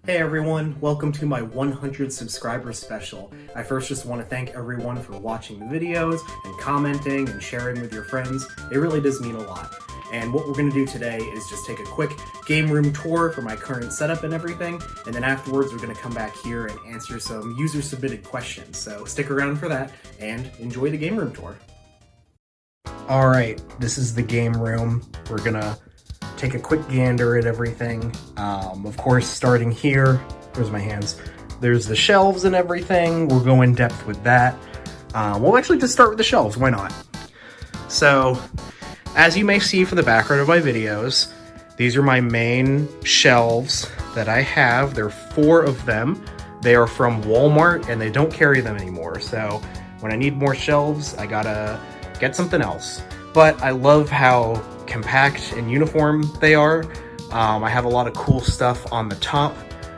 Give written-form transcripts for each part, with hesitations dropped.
Hey everyone, welcome to my 100 subscriber special. I first just want to thank everyone for watching the videos and commenting and sharing with your friends. It really does mean a lot. And what we're going to do today is just take a quick game room tour for my current setup and everything, and then afterwards we're going to come back here and answer some user submitted questions. So stick around for that and enjoy the game room tour. Alright, this is the game room. We're gonna take a quick gander at everything. Of course, starting here, where's my hands? There's the shelves and everything. We'll go in depth with that. We'll actually just start with the shelves, why not? So, as you may see from the background of my videos, these are my main shelves that I have. There are 4 of them. They are from Walmart and they don't carry them anymore. So when I need more shelves, I gotta get something else. But I love how compact and uniform they are. I have a lot of cool stuff on the top.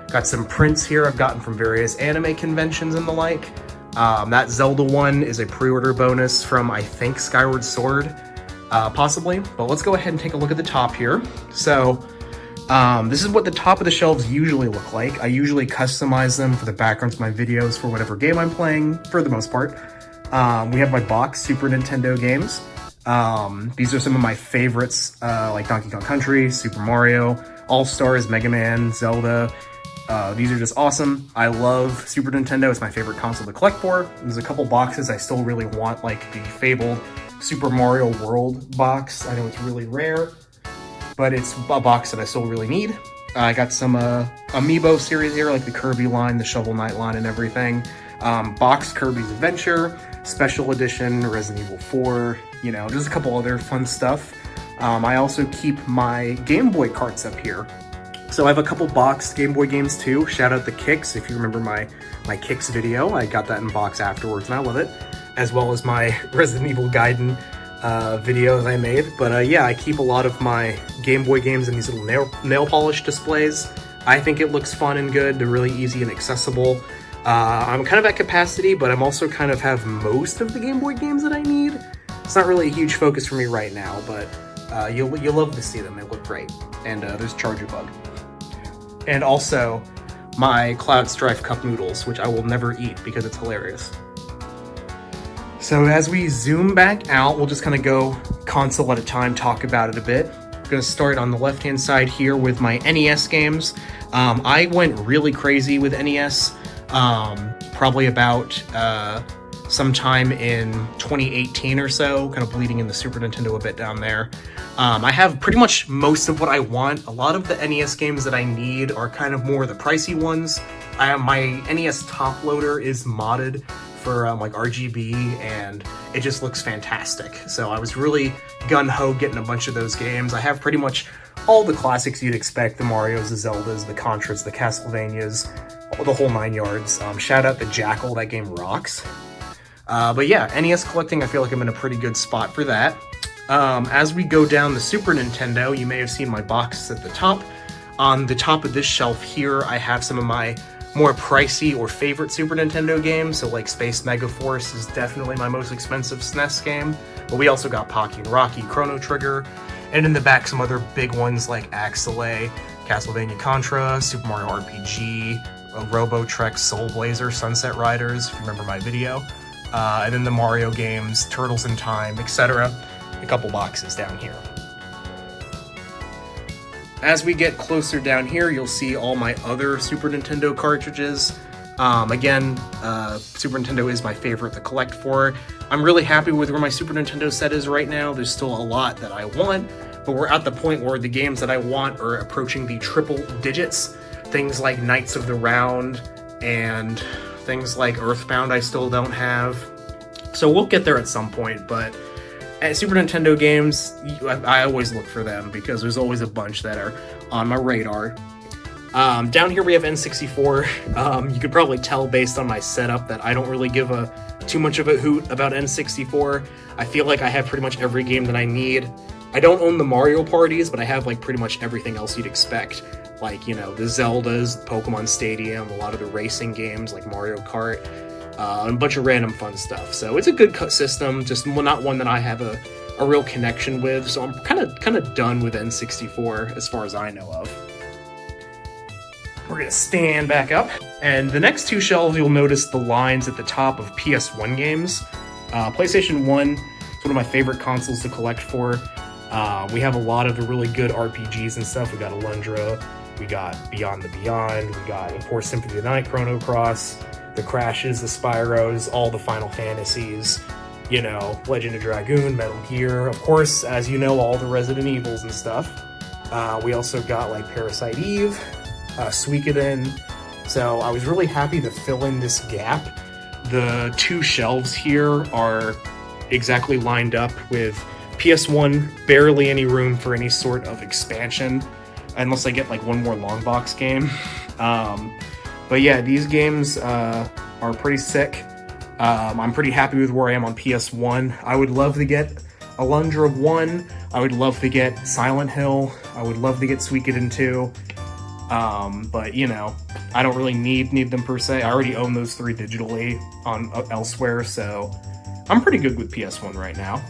Got some prints here I've gotten from various anime conventions and the like. That Zelda one is a pre-order bonus from, I think, Skyward Sword, possibly. But let's go ahead and take a look at the top here. So this is what the top of the shelves usually look like. I usually customize them for the backgrounds of my videos for whatever game I'm playing, for the most part. We have my box Super Nintendo games. These are some of my favorites, like Donkey Kong Country, Super Mario, All-Stars, Mega Man, Zelda. These are just awesome. I love Super Nintendo. It's my favorite console to collect for. There's a couple boxes I still really want, like the fabled Super Mario World box. I know it's really rare, but it's a box that I still really need. I got some Amiibo series here, like the Kirby line, the Shovel Knight line, and everything. Box Kirby's Adventure, Special Edition, Resident Evil 4, you know, just a couple other fun stuff. I also keep my Game Boy carts up here. So I have a couple boxed Game Boy games too. Shout out the Kicks, if you remember my Kicks video. I got that in box afterwards and I love it. As well as my Resident Evil Gaiden video that I made. But yeah, I keep a lot of my Game Boy games in these little nail polish displays. I think it looks fun and good. They're really easy and accessible. I'm kind of at capacity, but I'm also kind of have most of the Game Boy games that I need. It's not really a huge focus for me right now, but you'll love to see them. They look great. And there's Charger Bug. And also my Cloud Strife Cup Noodles, which I will never eat because it's hilarious. So as we zoom back out, we'll just kind of go console at a time, talk about it a bit. I'm going to start on the left-hand side here with my NES games. I went really crazy with NES. Probably about sometime in 2018 or so, kind of bleeding in the Super Nintendo a bit down there. I have pretty much most of what I want. A lot of the NES games that I need are kind of more the pricey ones. My NES top loader is modded for like RGB, and it just looks fantastic. So I was really gung-ho getting a bunch of those games. I have pretty much all the classics you'd expect, the Marios, the Zeldas, the Contras, the Castlevanias, the whole 9 yards. Shout out the Jackal, that game rocks. But yeah, NES collecting, I feel like I'm in a pretty good spot for that. As we go down the Super Nintendo, you may have seen my boxes at the top. On the top of this shelf here, I have some of my more pricey or favorite Super Nintendo games, so like Space Megaforce is definitely my most expensive SNES game, but we also got Pocky and Rocky, Chrono Trigger, and in the back some other big ones like Axelay, Castlevania Contra, Super Mario RPG, Robo Trek, Soul Blazer, Sunset Riders, if you remember my video, and then the Mario games, Turtles in Time, etc. A couple boxes down here. As we get closer down here, you'll see all my other Super Nintendo cartridges. Again, Super Nintendo is my favorite to collect for. I'm really happy with where my Super Nintendo set is right now. There's still a lot that I want, but we're at the point where the games that I want are approaching the triple digits. Things like Knights of the Round and things like Earthbound I still don't have. So we'll get there at some point, but at Super Nintendo games, I always look for them because there's always a bunch that are on my radar. Down here we have N64. You could probably tell based on my setup that I don't really give too much of a hoot about N64. I feel like I have pretty much every game that I need. I don't own the Mario parties, but I have like pretty much everything else you'd expect. Like, you know, the Zeldas, Pokemon Stadium, a lot of the racing games like Mario Kart, and a bunch of random fun stuff. So it's a good system, just not one that I have a real connection with. So I'm kind of done with N64 as far as I know of. we're gonna stand back up. And the next two shelves, you'll notice the lines at the top of PS1 games. PlayStation 1 is one of my favorite consoles to collect for. We have a lot of the really good RPGs and stuff. We got Alundra, we got Beyond the Beyond, we got, of course, Symphony of the Night, Chrono Cross, the Crashes, the Spyros, all the Final Fantasies, you know, Legend of Dragoon, Metal Gear, of course, as you know, all the Resident Evils and stuff. We also got like Parasite Eve, Suikoden, so I was really happy to fill in this gap. The two shelves here are exactly lined up with PS1, barely any room for any sort of expansion, unless I get like one more long box game. But yeah, these games are pretty sick. I'm pretty happy with where I am on PS1. I would love to get Alundra 1, I would love to get Silent Hill, I would love to get Suikoden 2, but you know, I don't really need them per se. I already own those three digitally on elsewhere, so I'm pretty good with PS1 right now.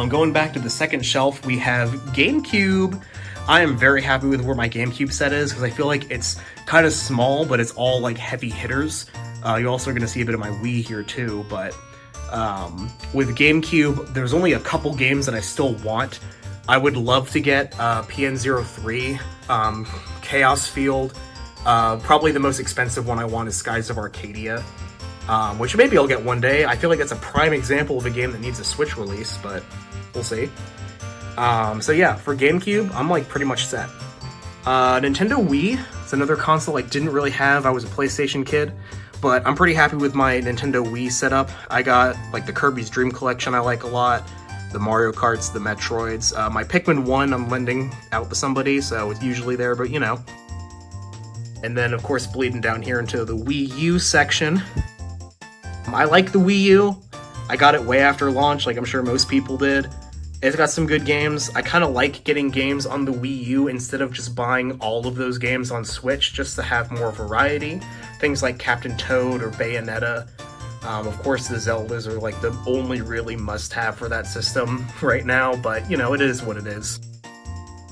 Going back to the second shelf, we have GameCube. I am very happy with where my GameCube set is, because I feel like it's kind of small, but it's all like heavy hitters. You're also going to see a bit of my Wii here too, but with GameCube, there's only a couple games that I still want. I would love to get PN03, Chaos Field. Probably the most expensive one I want is Skies of Arcadia, which maybe I'll get one day. I feel like it's a prime example of a game that needs a Switch release, but we'll see. So yeah, for GameCube, I'm like pretty much set. Nintendo Wii is another console I didn't really have. I was a PlayStation kid, but I'm pretty happy with my Nintendo Wii setup. I got like the Kirby's Dream Collection I like a lot, the Mario Karts, the Metroids. My Pikmin 1 I'm lending out to somebody, so it's usually there, but you know. And then, of course, bleeding down here into the Wii U section. I like the Wii U. I got it way after launch, like I'm sure most people did. It's got some good games. I kind of like getting games on the Wii U instead of just buying all of those games on Switch, just to have more variety. Things like Captain Toad or Bayonetta. Of course, the Zeldas are like the only really must-have for that system right now, but you know, it is what it is.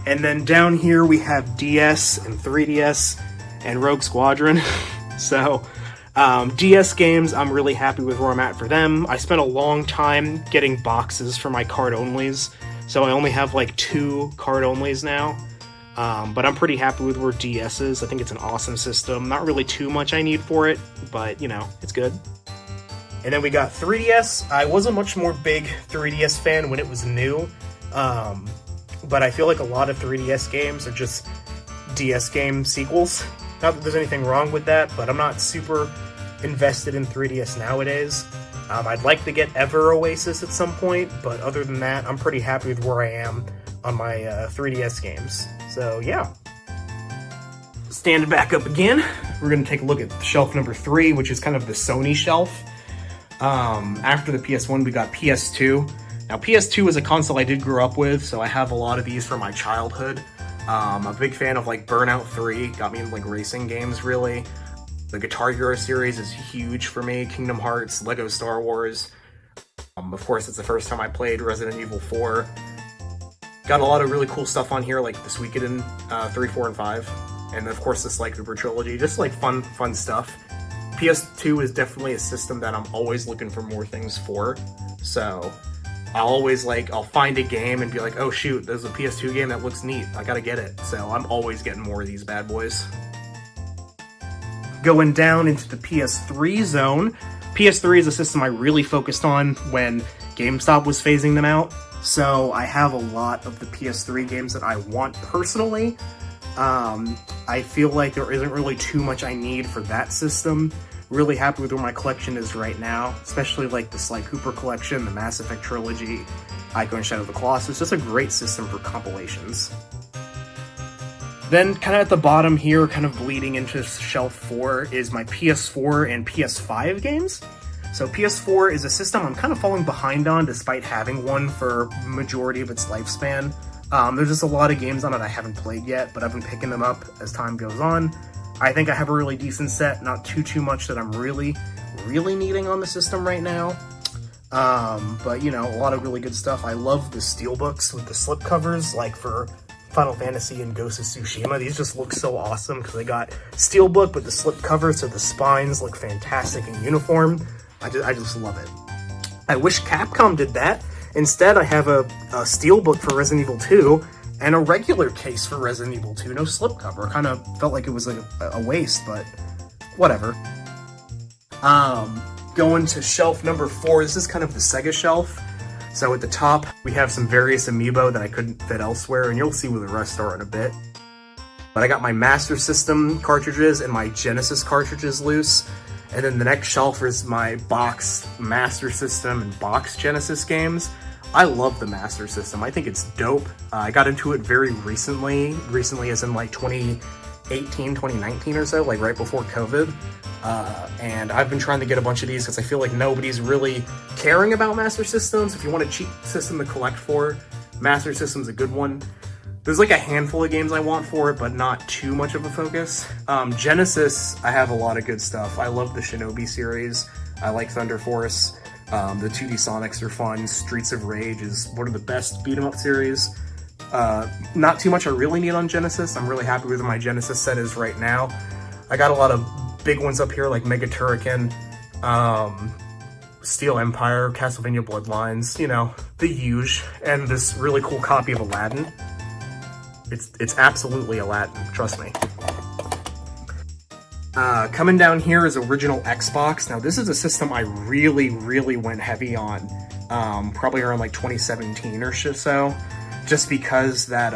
And then down here we have DS and 3DS and Rogue Squadron. So, DS games, I'm really happy with where I'm at for them. I spent a long time getting boxes for my card-onlys, so I only have like 2 card-onlys now. But I'm pretty happy with where DS is. I think it's an awesome system. Not really too much I need for it, but you know, it's good. And then we got 3DS. I was a much more big 3DS fan when it was new, but I feel like a lot of 3DS games are just DS game sequels. Not that there's anything wrong with that, but I'm not super invested in 3DS nowadays. I'd like to get Ever Oasis at some point, but other than that, I'm pretty happy with where I am on my 3DS games. So yeah. Standing back up again, we're going to take a look at shelf number 3, which is kind of the Sony shelf. After the PS1, we got PS2. Now, PS2 is a console I did grow up with, so I have a lot of these from my childhood. I'm a big fan of like Burnout 3, got me into like racing games really. The Guitar Hero series is huge for me, Kingdom Hearts, Lego Star Wars. Of course, it's the first time I played Resident Evil 4. Got a lot of really cool stuff on here, like the Suikoden 3, 4, and 5. And of course the Sly Cooper trilogy, just like fun stuff. PS2 is definitely a system that I'm always looking for more things for. So I'll find a game and be like, oh shoot, there's a PS2 game that looks neat, I gotta get it. So I'm always getting more of these bad boys. Going down into the PS3 zone. PS3 is a system I really focused on when GameStop was phasing them out. So I have a lot of the PS3 games that I want personally. I feel like there isn't really too much I need for that system. Really happy with where my collection is right now, especially like the Sly Cooper collection, the Mass Effect trilogy, Ico and Shadow of the Colossus. Just a great system for compilations. Then kind of at the bottom here, kind of bleeding into shelf 4, is my PS4 and PS5 games. So PS4 is a system I'm kind of falling behind on despite having one for majority of its lifespan. There's just a lot of games on it I haven't played yet, but I've been picking them up as time goes on. I think I have a really decent set, not too much that I'm really needing on the system right now. But you know, a lot of really good stuff. I love the steelbooks with the slipcovers, like for Final Fantasy and Ghost of Tsushima. These just look so awesome because they got steelbook with the slip cover, so the spines look fantastic and uniform. I just love it. I wish Capcom did that. Instead, I have a steelbook for Resident Evil 2 and a regular case for Resident Evil 2, no slipcover. Kind of felt like it was like a waste, but whatever. Going to shelf number 4, this is kind of the Sega shelf. So at the top, we have some various amiibo that I couldn't fit elsewhere, and you'll see where the rest are in a bit. But I got my Master System cartridges and my Genesis cartridges loose. And then the next shelf is my box Master System and box Genesis games. I love the Master System. I think it's dope. I got into it very recently as in like 2018, 2019 or so, like right before COVID. And I've been trying to get a bunch of these because I feel like nobody's really caring about Master Systems. If you want a cheap system to collect for, Master System's a good one. There's like a handful of games I want for it, but not too much of a focus. Genesis, I have a lot of good stuff. I love the Shinobi series. I like Thunder Force. The 2D Sonics are fun. Streets of Rage is one of the best beat-em-up series. Not too much I really need on Genesis. I'm really happy with where my Genesis set is right now. I got a lot of big ones up here like Mega Turrican, Steel Empire, Castlevania Bloodlines, you know, the huge, and this really cool copy of Aladdin. It's absolutely Aladdin, trust me. Coming down here is original Xbox. Now this is a system I really went heavy on, probably around like 2017 or so, just because that,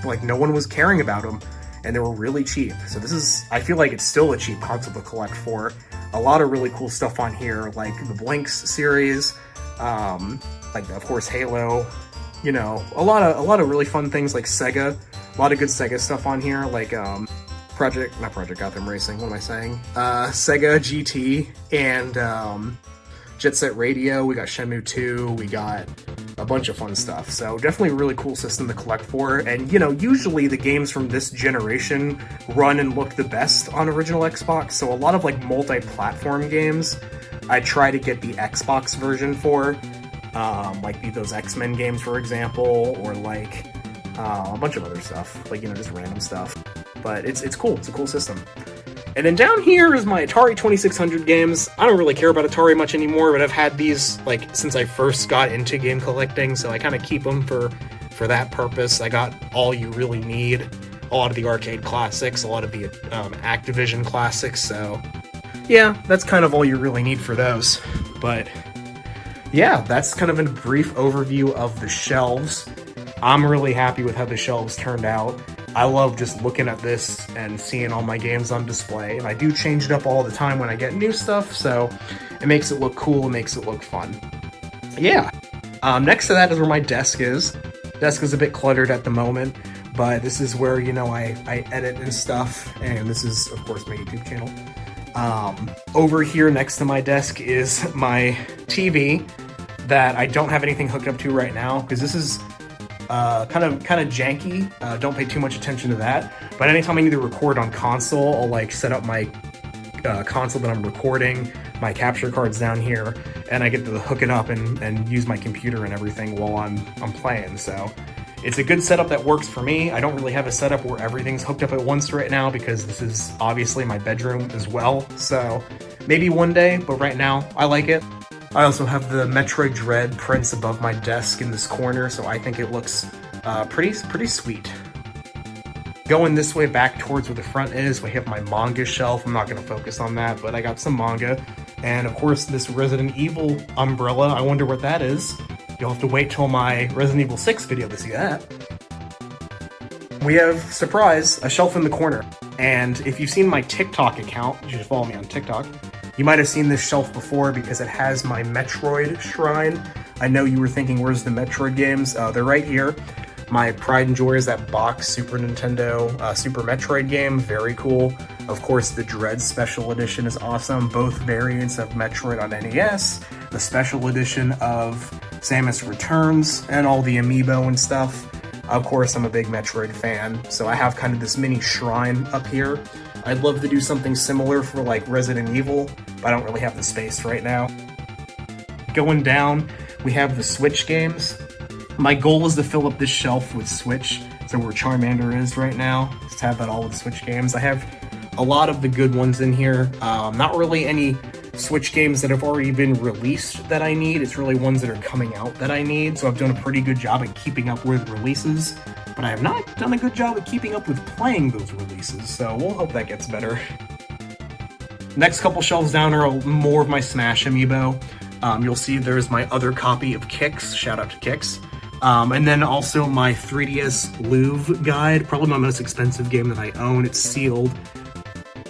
like no one was caring about them, and they were really cheap. So this is, I feel like it's still a cheap console to collect for. A lot of really cool stuff on here, like the Blinks series, like of course Halo, you know, a lot of really fun things like Sega. A lot of good Sega stuff on here, like not Project Gotham Racing, what am I saying? Sega GT and Jet Set Radio. We got Shenmue 2, we got a bunch of fun stuff. So definitely a really cool system to collect for. And you know, usually the games from this generation run and look the best on original Xbox. So a lot of like multi-platform games, I try to get the Xbox version for. Like those X-Men games, for example, or like a bunch of other stuff, like, you know, just random stuff. But it's cool. It's a cool system. And then down here is my Atari 2600 games. I don't really care about Atari much anymore, but I've had these like since I first got into game collecting, so I kind of keep them for that purpose. I got all you really need, a lot of the arcade classics, a lot of the Activision classics. So yeah, that's kind of all you really need for those. But yeah, that's kind of a brief overview of the shelves. I'm really happy with how the shelves turned out. I love just looking at this and seeing all my games on display, and I do change it up all the time when I get new stuff, so it makes it look cool, it makes it look fun. Yeah. Next to that is where my desk is. Desk is a bit cluttered at the moment, but this is where, you know, I edit and stuff, and this is, of course, my YouTube channel. Over here next to my desk is my TV that I don't have anything hooked up to right now, because this is kind of janky. Don't pay too much attention to that. But anytime I need to record on console, I'll like set up my console that I'm recording, my capture cards down here, and I get to hook it up and use my computer and everything while I'm playing. So it's a good setup that works for me. I don't really have a setup where everything's hooked up at once right now, because this is obviously my bedroom as well. So maybe one day, but right now I like it. I also have the Metroid Dread prints above my desk in this corner, so I think it looks pretty sweet. Going this way back towards where the front is, we have my manga shelf. I'm not going to focus on that, but I got some manga. And of course, this Resident Evil umbrella, I wonder what that is. You'll have to wait till my Resident Evil 6 video to see that. We have, surprise, a shelf in the corner. And if you've seen my TikTok account, you should follow me on TikTok, you might have seen this shelf before because it has my Metroid shrine. I know you were thinking, where's the Metroid games? They're right here. My pride and joy is that box Super Nintendo Super Metroid game, very cool. Of course, the Dread Special Edition is awesome. Both variants of Metroid on NES, the Special Edition of Samus Returns, and all the amiibo and stuff. Of course, I'm a big Metroid fan, so I have kind of this mini shrine up here. I'd love to do something similar for like Resident Evil, but I don't really have the space right now. Going down, we have the Switch games. My goal is to fill up this shelf with Switch So where Charmander is right now, just have that all with Switch games. I have a lot of the good ones in here. Not really any Switch games that have already been released that I need. It's really ones that are coming out that I need. So I've done a pretty good job at keeping up with releases, but I have not done a good job at keeping up with playing those releases. So we'll hope that gets better. Next couple shelves down are more of my Smash amiibo. You'll see there's my other copy of Kix. Shout out to Kix. And then also my 3DS Louvre guide, probably my most expensive game that I own. It's sealed.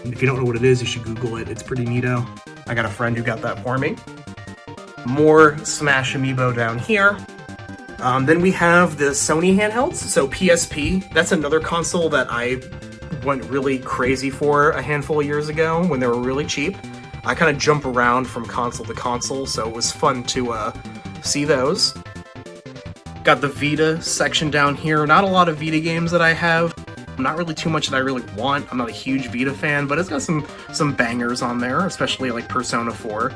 And if you don't know what it is, you should Google it. It's pretty neato. I got a friend who got that for me. More Smash amiibo down here. Then we have the Sony handhelds. So PSP, that's another console that I went really crazy for a handful of years ago when they were really cheap. I kind of jump around from console to console, so it was fun to see those. Got the Vita section down here. Not a lot of Vita games that I have. Not really too much that I really want. I'm not a huge Vita fan, but it's got some bangers on there, especially like Persona 4.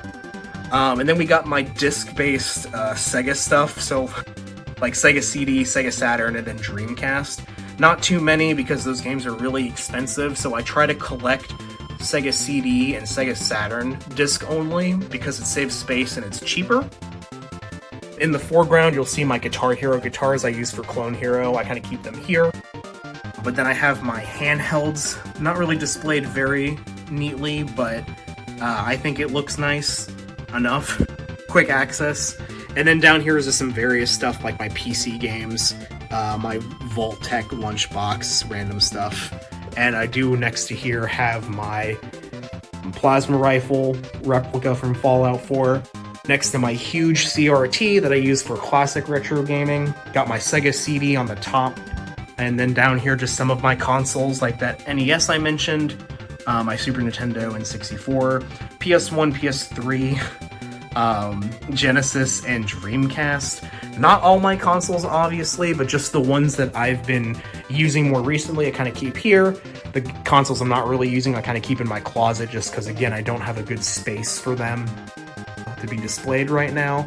And then we got my disc-based Sega stuff, so like Sega CD, Sega Saturn, and then Dreamcast. Not too many because those games are really expensive, so I try to collect Sega CD and Sega Saturn disc only because it saves space and it's cheaper. In the foreground, you'll see my Guitar Hero guitars I use for Clone Hero. I kind of keep them here. But then I have my handhelds, not really displayed very neatly, but I think it looks nice enough. Quick access. And then down here is just some various stuff like my PC games, my Vault-Tec lunchbox, random stuff. And I do next to here have my plasma rifle replica from Fallout 4. Next to my huge CRT that I use for classic retro gaming. Got my Sega CD on the top. And then down here, just some of my consoles, like that NES I mentioned, my Super Nintendo and 64, PS1, PS3, Genesis, and Dreamcast. Not all my consoles, obviously, but just the ones that I've been using more recently, I kind of keep here. The consoles I'm not really using, I kind of keep in my closet, just because, again, I don't have a good space for them to be displayed right now,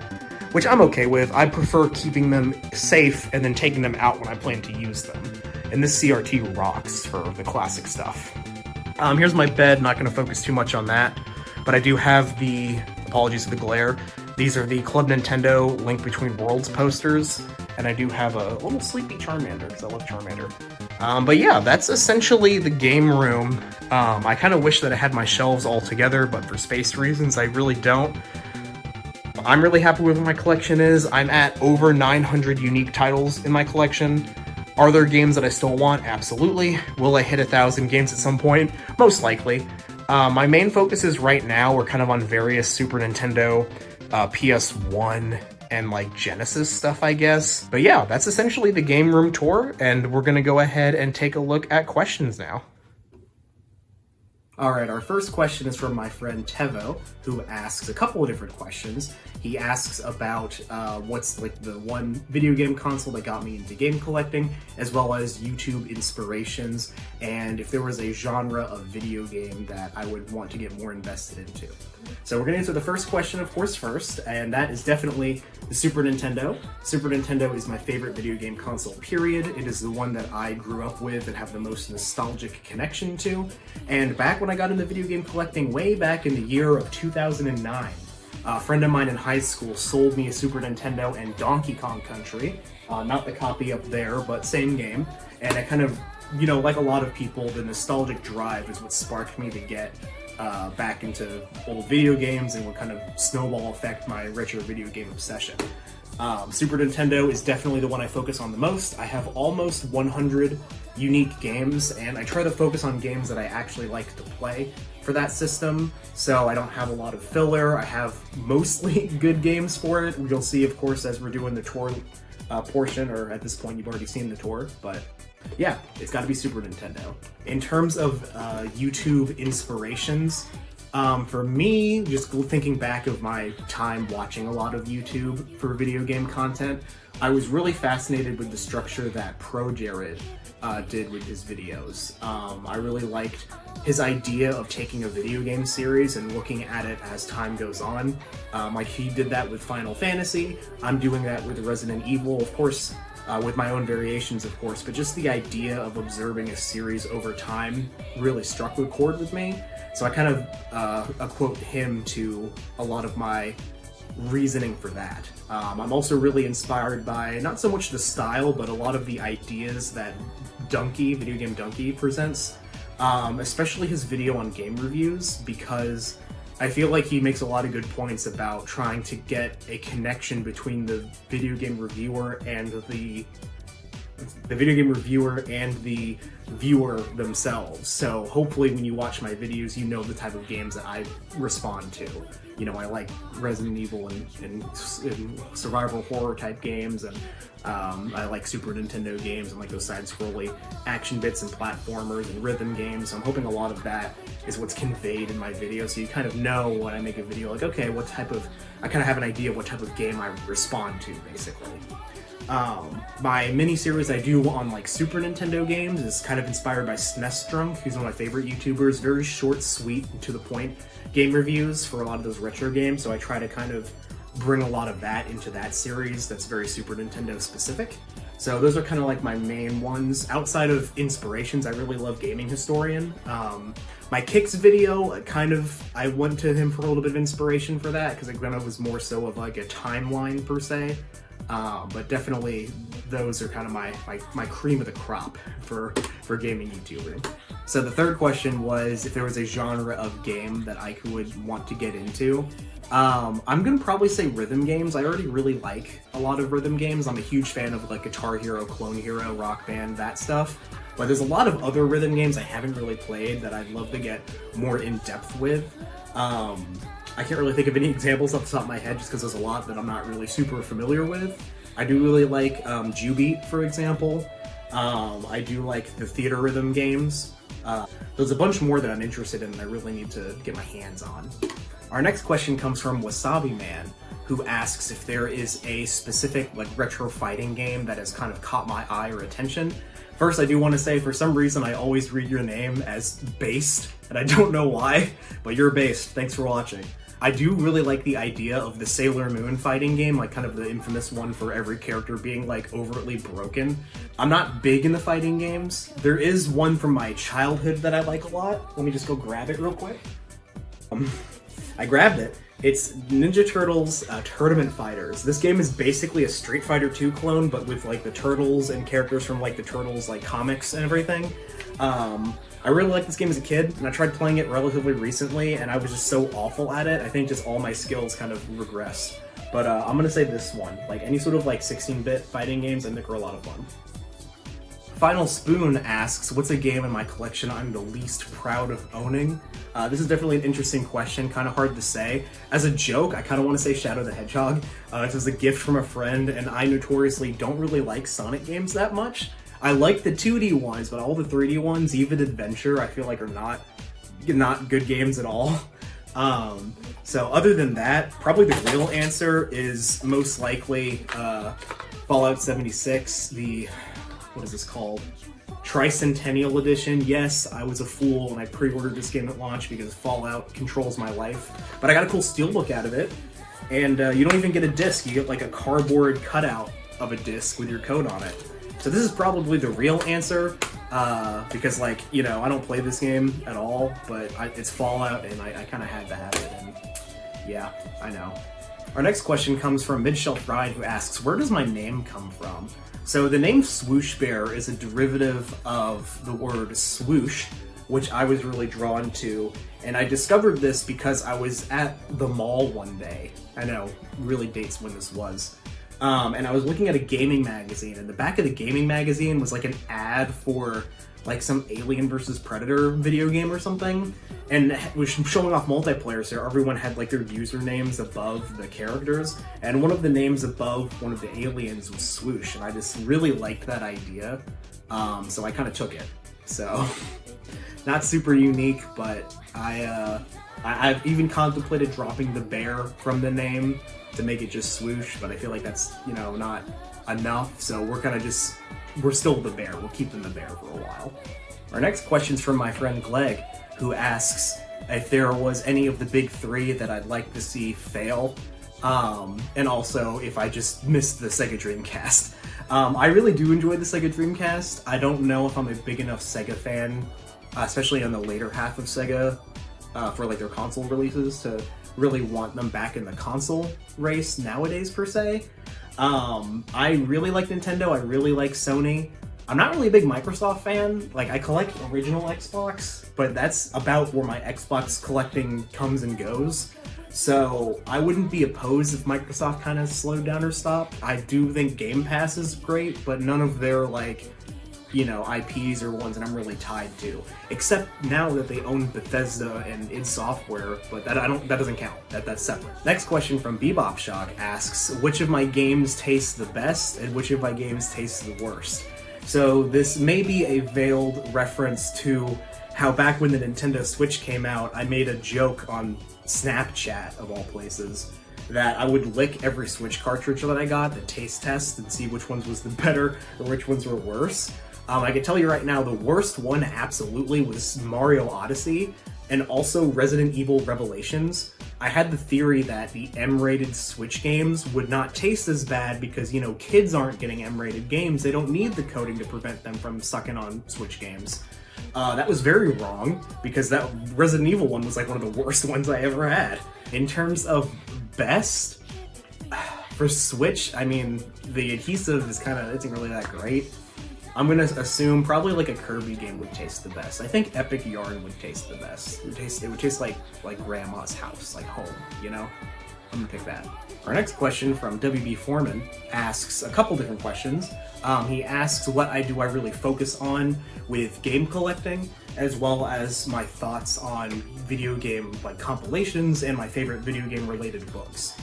which I'm okay with. I prefer keeping them safe and then taking them out when I plan to use them. And this CRT rocks for the classic stuff. Here's my bed, not going to focus too much on that, but I do have the, apologies for the glare, these are the Club Nintendo Link Between Worlds posters, and I do have a little sleepy Charmander, because I love Charmander. But yeah, that's essentially the game room. I kind of wish that I had my shelves all together, but for space reasons, I really don't. I'm really happy with what my collection is. I'm at over 900 unique titles in my collection. Are there games that I still want? Absolutely. Will I hit 1,000 games at some point? Most likely. My main focuses right now are kind of on various Super Nintendo, PS1, and like Genesis stuff, I guess. But yeah, that's essentially the game room tour, and we're gonna go ahead and take a look at questions now. Alright, our first question is from my friend Tevo, who asks a couple of different questions. He asks about what's like the one video game console that got me into game collecting, as well as YouTube inspirations, and if there was a genre of video game that I would want to get more invested into. So we're going to answer the first question, of course, first, and that is definitely the Super Nintendo. Super Nintendo is my favorite video game console, period. It is the one that I grew up with and have the most nostalgic connection to. And back when I got into video game collecting, way back in the year of 2009, a friend of mine in high school sold me a Super Nintendo and Donkey Kong Country. Not the copy up there, but same game. And I kind of, you know, like a lot of people, the nostalgic drive is what sparked me to get back into old video games and would kind of snowball effect my retro video game obsession. Super Nintendo is definitely the one I focus on the most. I have almost 100 unique games, and I try to focus on games that I actually like to play for that system, so I don't have a lot of filler. I have mostly good games for it. You'll see, of course, as we're doing the tour portion, or at this point you've already seen the tour, but yeah, it's got to be Super Nintendo. In terms of YouTube inspirations, for me, just thinking back of my time watching a lot of YouTube for video game content, I was really fascinated with the structure that ProJared did with his videos. I really liked his idea of taking a video game series and looking at it as time goes on. Like he did that with Final Fantasy. I'm doing that with Resident Evil, of course, with my own variations, of course, but just the idea of observing a series over time really struck a chord with me. So I kind of quote him to a lot of my reasoning for that. I'm also really inspired by not so much the style, but a lot of the ideas that Dunkey, Video Game Dunkey, presents, especially his video on game reviews, because I feel like he makes a lot of good points about trying to get a connection between the video game reviewer and the viewer themselves. So hopefully when you watch my videos, you know the type of games that I respond to. You know, I like Resident Evil and survival horror type games, and I like Super Nintendo games and like those side-scrolling action bits and platformers and rhythm games. So I'm hoping a lot of that is what's conveyed in my video, so you kind of know when I make a video, like, okay, I kind of have an idea of what type of game I respond to, basically. My mini-series I do on like Super Nintendo games is kind of inspired by Snestrunk, who's one of my favorite YouTubers. Very short, sweet, and to the point game reviews for a lot of those retro games, so I try to kind of bring a lot of that into that series that's very Super Nintendo specific. So those are kind of like my main ones. Outside of inspirations, I really love Gaming Historian. My Kicks video, I went to him for a little bit of inspiration for that, because it kind of was more so of like a timeline per se. But definitely those are kind of my cream of the crop for gaming YouTuber. So the third question was if there was a genre of game that I would want to get into. I'm gonna probably say rhythm games. I already really like a lot of rhythm games. I'm a huge fan of like Guitar Hero, Clone Hero, Rock Band, that stuff. But there's a lot of other rhythm games I haven't really played that I'd love to get more in depth with. I can't really think of any examples off the top of my head just because there's a lot that I'm not really super familiar with. I do really like Jubeat, for example. I do like the theater rhythm games. There's a bunch more that I'm interested in and I really need to get my hands on. Our next question comes from Wasabi Man, who asks if there is a specific like retro fighting game that has kind of caught my eye or attention. First, I do want to say, for some reason, I always read your name as Based, and I don't know why, but you're Based. Thanks for watching. I do really like the idea of the Sailor Moon fighting game, like kind of the infamous one for every character being like overtly broken. I'm not big into fighting games. There is one from my childhood that I like a lot. Let me just go grab it real quick. I grabbed it. It's Ninja Turtles Tournament Fighters. This game is basically a Street Fighter 2 clone, but with like the Turtles and characters from like the Turtles like comics and everything. I really liked this game as a kid, and I tried playing it relatively recently, and I was just so awful at it. I think just all my skills kind of regressed. But I'm gonna say this one. Like any sort of like 16-bit fighting games, I think are a lot of fun. Final Spoon asks, what's a game in my collection I'm the least proud of owning? This is definitely an interesting question, kind of hard to say. As a joke, I kind of want to say Shadow the Hedgehog. This was a gift from a friend, and I notoriously don't really like Sonic games that much. I like the 2D ones, but all the 3D ones, even Adventure, I feel like are not good games at all. So other than that, probably the real answer is most likely Fallout 76, what is this called? Tricentennial Edition. Yes, I was a fool and I pre-ordered this game at launch because Fallout controls my life. But I got a cool steelbook out of it, and you don't even get a disc. You get like a cardboard cutout of a disc with your code on it. So this is probably the real answer, because like, you know, I don't play this game at all, but it's Fallout and I kind of had to have it, and yeah, I know. Our next question comes from Midshelf Ride, who asks, where does my name come from? So the name Swoosh Bear is a derivative of the word swoosh, which I was really drawn to, and I discovered this because I was at the mall one day. I know, really dates when this was. And I was looking at a gaming magazine, and the back of the gaming magazine was like an ad for like some Alien vs. Predator video game or something, and it was showing off multiplayer, so everyone had like their usernames above the characters, and one of the names above one of the aliens was Swoosh, and I just really liked that idea, so I kind of took it. So not super unique, but I I've even contemplated dropping the bear from the name to make it just Swoosh, but I feel like that's, you know, not enough, so we're still the bear. We'll keep them the bear for a while. Our next question's from my friend Gleg, who asks if there was any of the big three that I'd like to see fail, and also if I just missed the Sega Dreamcast. I really do enjoy the Sega Dreamcast. I don't know if I'm a big enough Sega fan, especially on the later half of Sega, for like their console releases, to really want them back in the console race nowadays per se. I really like Nintendo, I really like Sony. I'm not really a big Microsoft fan. Like, I collect original Xbox, but that's about where my Xbox collecting comes and goes. So I wouldn't be opposed if Microsoft kind of slowed down or stopped. I do think Game Pass is great, but none of their, like, you know, IPs are ones that I'm really tied to. Except now that they own Bethesda and id Software, but that doesn't count. That's separate. Next question from Bebop Shock asks, which of my games tastes the best and which of my games tastes the worst? So this may be a veiled reference to how back when the Nintendo Switch came out, I made a joke on Snapchat, of all places, that I would lick every Switch cartridge that I got to taste test and see which ones was the better or which ones were worse. I can tell you right now, the worst one absolutely was Mario Odyssey, and also Resident Evil Revelations. I had the theory that the M-rated Switch games would not taste as bad because, you know, kids aren't getting M-rated games. They don't need the coding to prevent them from sucking on Switch games. That was very wrong, because that Resident Evil one was like one of the worst ones I ever had. In terms of best, for Switch, I mean, the adhesive isn't really that great. I'm gonna assume probably like a Kirby game would taste the best. I think Epic Yarn would taste the best. It would taste like grandma's house, like home, you know? I'm gonna pick that. Our next question from WB Foreman asks a couple different questions. He asks what I really focus on with game collecting, as well as my thoughts on video game like compilations and my favorite video game related books.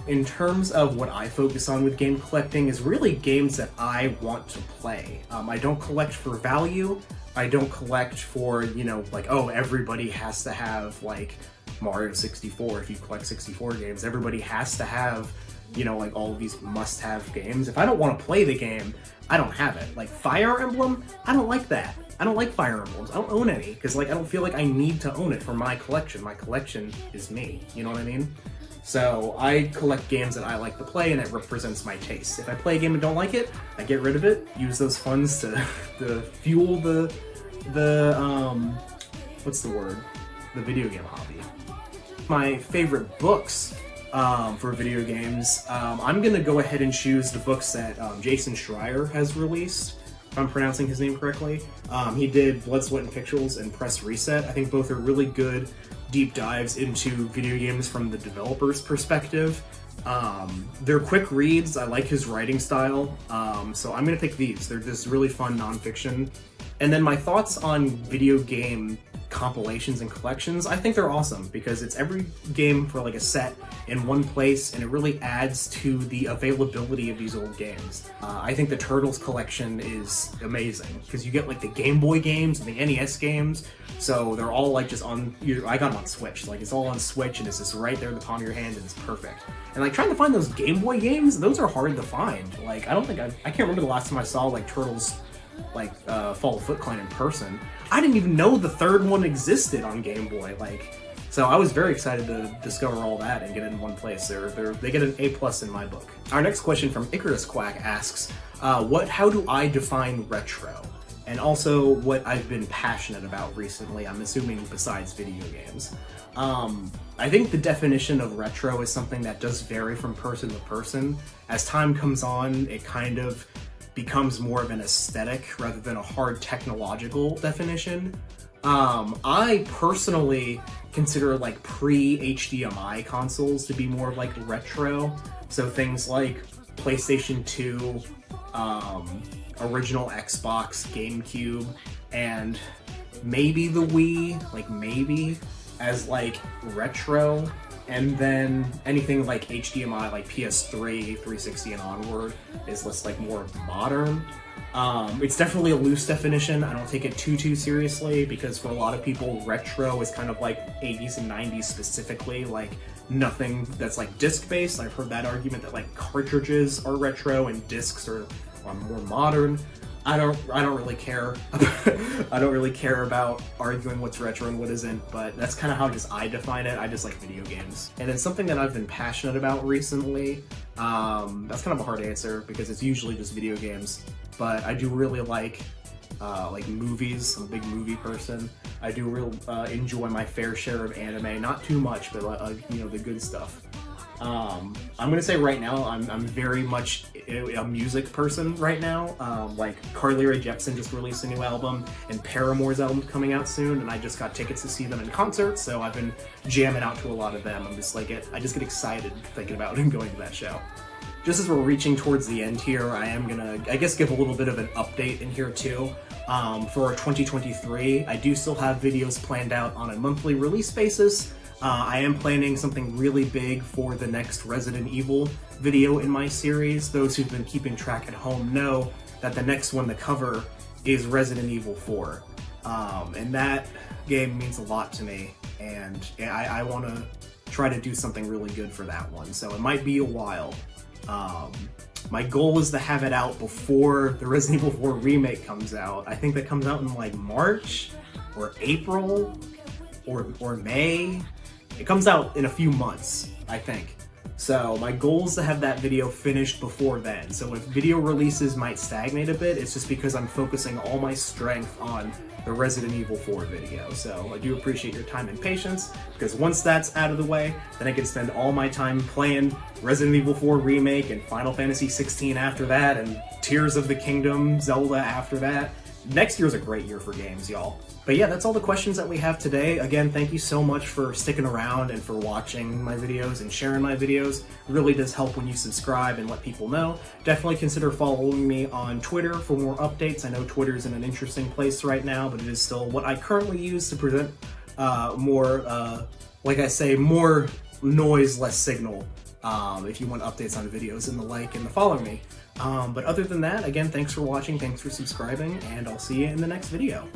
In terms of what I focus on with game collecting is really games that I want to play. I don't collect for value. I don't collect for, you know, like, oh, everybody has to have like Mario 64 if you collect 64 games. Everybody has to have, you know, like all of these must-have games. If I don't want to play the game, I don't have it. Like Fire Emblem, I don't like that. I don't like Fire Emblems. I don't own any because like I don't feel like I need to own it for my collection. My collection is me. You know what I mean? So I collect games that I like to play, and it represents my taste. If I play a game and don't like it, I get rid of it. Use those funds to fuel the what's the word? The video game hobby. My favorite books for video games. I'm gonna go ahead and choose the books that Jason Schreier has released, if I'm pronouncing his name correctly. He did Blood, Sweat, and Pixels and Press Reset. I think both are really good deep dives into video games from the developer's perspective. They're quick reads. I like his writing style, so I'm gonna pick these. They're just really fun nonfiction. And then my thoughts on video game compilations and collections, I think they're awesome because it's every game for like a set in one place, and it really adds to the availability of these old games. I think the Turtles collection is amazing because you get like the Game Boy games and the NES games, so they're all like just on, I got them on Switch, like it's all on Switch and it's just right there in the palm of your hand and it's perfect. And like trying to find those Game Boy games, those are hard to find. Like I can't remember the last time I saw like Turtles like Fall of Foot Clan in person. I didn't even know the third one existed on Game Boy. Like, so I was very excited to discover all that and get it in one place. They get an A+ in my book. Our next question from Icarus Quack asks, how do I define retro? And also what I've been passionate about recently, I'm assuming besides video games. I think the definition of retro is something that does vary from person to person. As time comes on, it kind of becomes more of an aesthetic rather than a hard technological definition. I personally consider like pre-HDMI consoles to be more like retro. So things like PlayStation 2, original Xbox, GameCube, and maybe the Wii, like maybe, as like retro. And then anything like HDMI, like PS3, 360 and onward, is less like more modern. It's definitely a loose definition. I don't take it too seriously, because for a lot of people, retro is kind of like 80s and 90s specifically, like nothing that's like disc based. I've heard that argument that like cartridges are retro and discs are more modern. I don't really care. I don't really care about arguing what's retro and what isn't, but that's kind of how just I define it. I just like video games. And it's something that I've been passionate about recently. That's kind of a hard answer because it's usually just video games, but I do really like movies. I'm a big movie person. I do enjoy my fair share of anime, not too much, but the good stuff. I'm gonna say right now, I'm very much a music person right now. Like Carly Rae Jepsen just released a new album, and Paramore's album's coming out soon, and I just got tickets to see them in concert, so I've been jamming out to a lot of them. I'm just like, I just get excited thinking about going to that show. Just as we're reaching towards the end here, I am gonna, I guess, give a little bit of an update in here too. For 2023, I do still have videos planned out on a monthly release basis. I am planning something really big for the next Resident Evil video in my series. Those who've been keeping track at home know that the next one to cover is Resident Evil 4. And that game means a lot to me, and I want to try to do something really good for that one, so it might be a while. My goal is to have it out before the Resident Evil 4 remake comes out. I think that comes out in like March or April or May. It comes out in a few months, I think. So my goal is to have that video finished before then. So if video releases might stagnate a bit, it's just because I'm focusing all my strength on the Resident Evil 4 video. So I do appreciate your time and patience, because once that's out of the way, then I can spend all my time playing Resident Evil 4 Remake and Final Fantasy 16 after that, and Tears of the Kingdom, Zelda after that. Next year's a great year for games, y'all. But yeah, that's all the questions that we have today. Again, thank you so much for sticking around and for watching my videos and sharing my videos. It really does help when you subscribe and let people know. Definitely consider following me on Twitter for more updates. I know Twitter's in an interesting place right now, but it is still what I currently use to present more, like I say, more noise, less signal. If you want updates on videos and the like, and follow me. But other than that, again, thanks for watching, thanks for subscribing, and I'll see you in the next video.